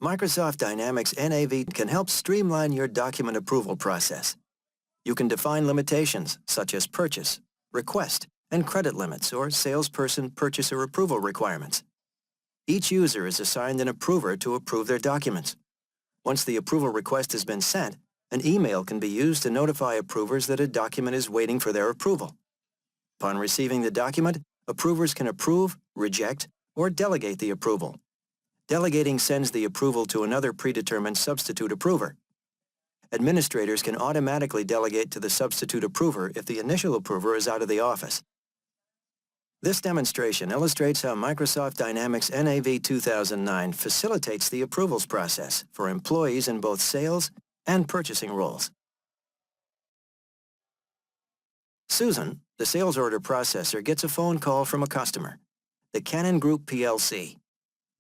Microsoft Dynamics NAV can help streamline your document approval process. You can define limitations such as purchase, request, and credit limits or salesperson purchaser approval requirements. Each user is assigned an approver to approve their documents. Once the approval request has been sent, an email can be used to notify approvers that a document is waiting for their approval. Upon receiving the document, approvers can approve, reject, or delegate the approval. Delegating sends the approval to another predetermined substitute approver. Administrators can automatically delegate to the substitute approver if the initial approver is out of the office. This demonstration illustrates how Microsoft Dynamics NAV 2009 facilitates the approvals process for employees in both sales and purchasing roles. Susan, the sales order processor, gets a phone call from a customer, the Canon Group plc.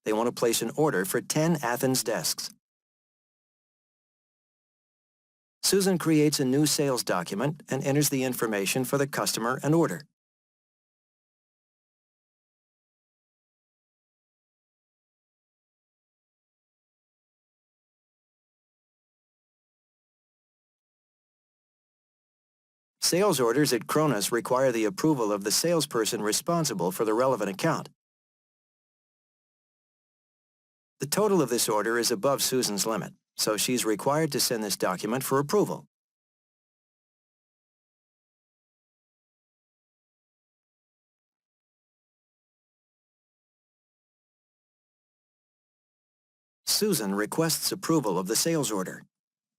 They want to place an order for 10 Athens desks. Susan creates a new sales document and enters the information for the customer and order. Sales orders at Kronos require the approval of the salesperson responsible for the relevant account. The total of this order is above Susan's limit, so she's required to send this document for approval. Susan requests approval of the sales order.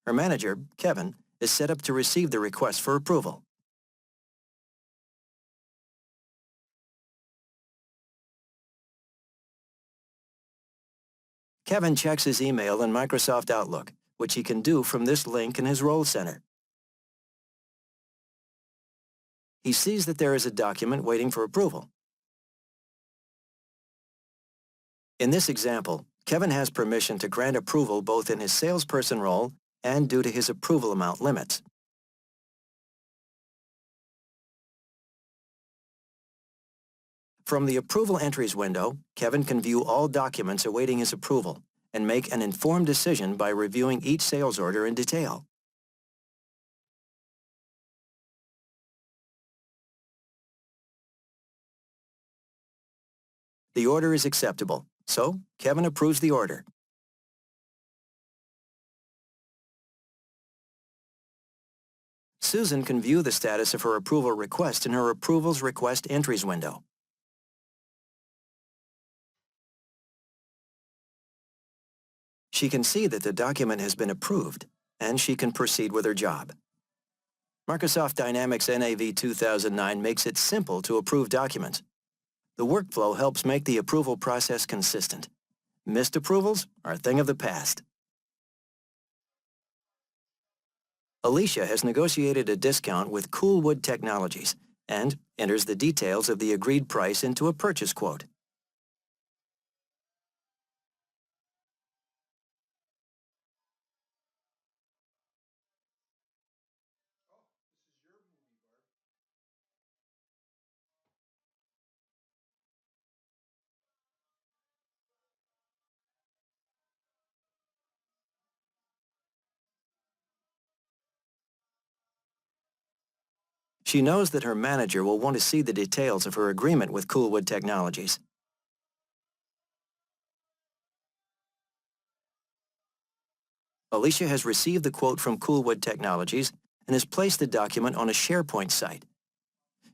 Her manager, Kevin, is set up to receive the request for approval. Kevin checks his email in Microsoft Outlook, which he can do from this link in his Role Center. He sees that there is a document waiting for approval. In this example, Kevin has permission to grant approval both in his salesperson role and due to his approval amount limits. From the Approval Entries window, Kevin can view all documents awaiting his approval and make an informed decision by reviewing each sales order in detail. The order is acceptable, so Kevin approves the order. Susan can view the status of her approval request in her Approvals Request Entries window. She can see that the document has been approved, and she can proceed with her job. Microsoft Dynamics NAV 2009 makes it simple to approve documents. The workflow helps make the approval process consistent. Missed approvals are a thing of the past. Alicia has negotiated a discount with Coolwood Technologies and enters the details of the agreed price into a purchase quote. She knows that her manager will want to see the details of her agreement with Coolwood Technologies. Alicia has received the quote from Coolwood Technologies and has placed the document on a SharePoint site.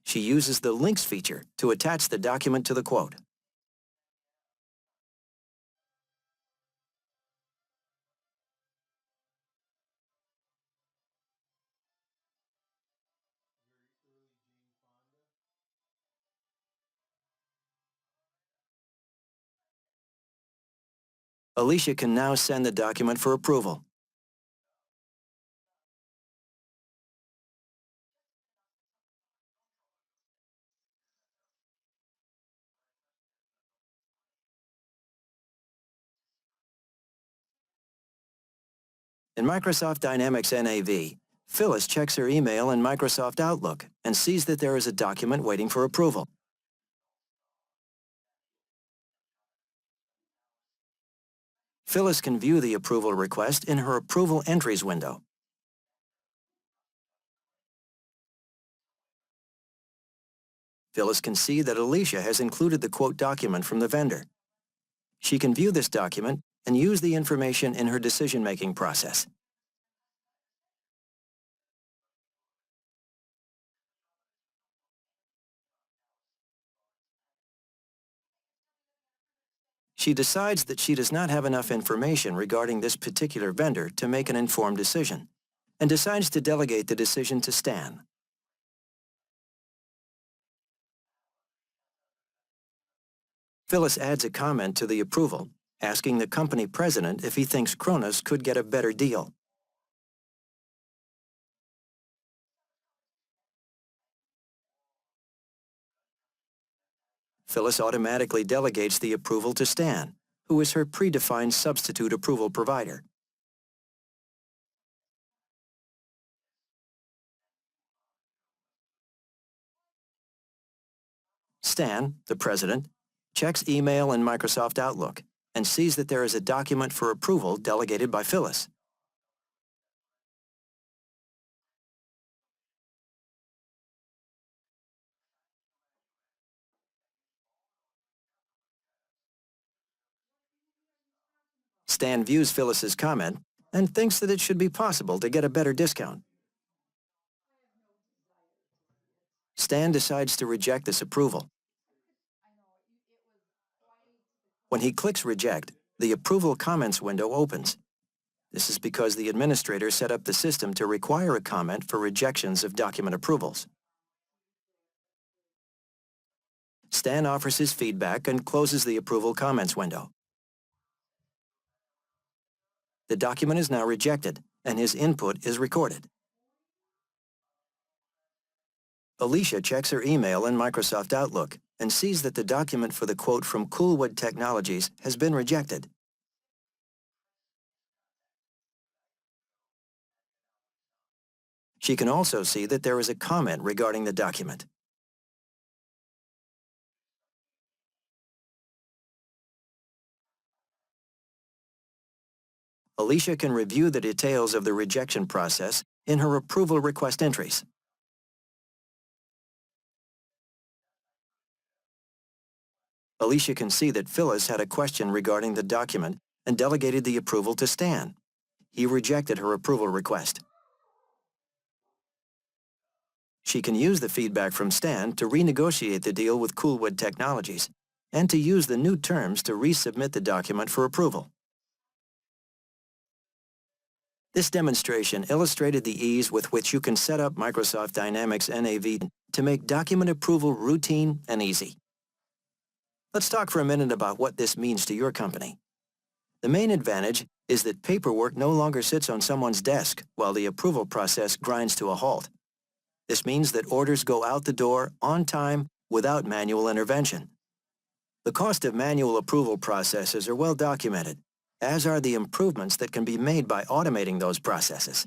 She uses the Links feature to attach the document to the quote. Alicia can now send the document for approval. In Microsoft Dynamics NAV, Phyllis checks her email in Microsoft Outlook and sees that there is a document waiting for approval. Phyllis can view the approval request in her Approval Entries window. Phyllis can see that Alicia has included the quote document from the vendor. She can view this document and use the information in her decision-making process. She decides that she does not have enough information regarding this particular vendor to make an informed decision, and decides to delegate the decision to Stan. Phyllis adds a comment to the approval, asking the company president if he thinks Cronus could get a better deal. Phyllis automatically delegates the approval to Stan, who is her predefined substitute approval provider. Stan, the president, checks email and Microsoft Outlook and sees that there is a document for approval delegated by Phyllis. Stan views Phyllis's comment and thinks that it should be possible to get a better discount. Stan decides to reject this approval. When he clicks Reject, the Approval Comments window opens. This is because the administrator set up the system to require a comment for rejections of document approvals. Stan offers his feedback and closes the Approval Comments window. The document is now rejected, and his input is recorded. Alicia checks her email in Microsoft Outlook and sees that the document for the quote from Coolwood Technologies has been rejected. She can also see that there is a comment regarding the document. Alicia can review the details of the rejection process in her approval request entries. Alicia can see that Phyllis had a question regarding the document and delegated the approval to Stan. He rejected her approval request. She can use the feedback from Stan to renegotiate the deal with Coolwood Technologies and to use the new terms to resubmit the document for approval. This demonstration illustrated the ease with which you can set up Microsoft Dynamics NAV to make document approval routine and easy. Let's talk for a minute about what this means to your company. The main advantage is that paperwork no longer sits on someone's desk while the approval process grinds to a halt. This means that orders go out the door on time without manual intervention. The cost of manual approval processes are well documented, as are the improvements that can be made by automating those processes.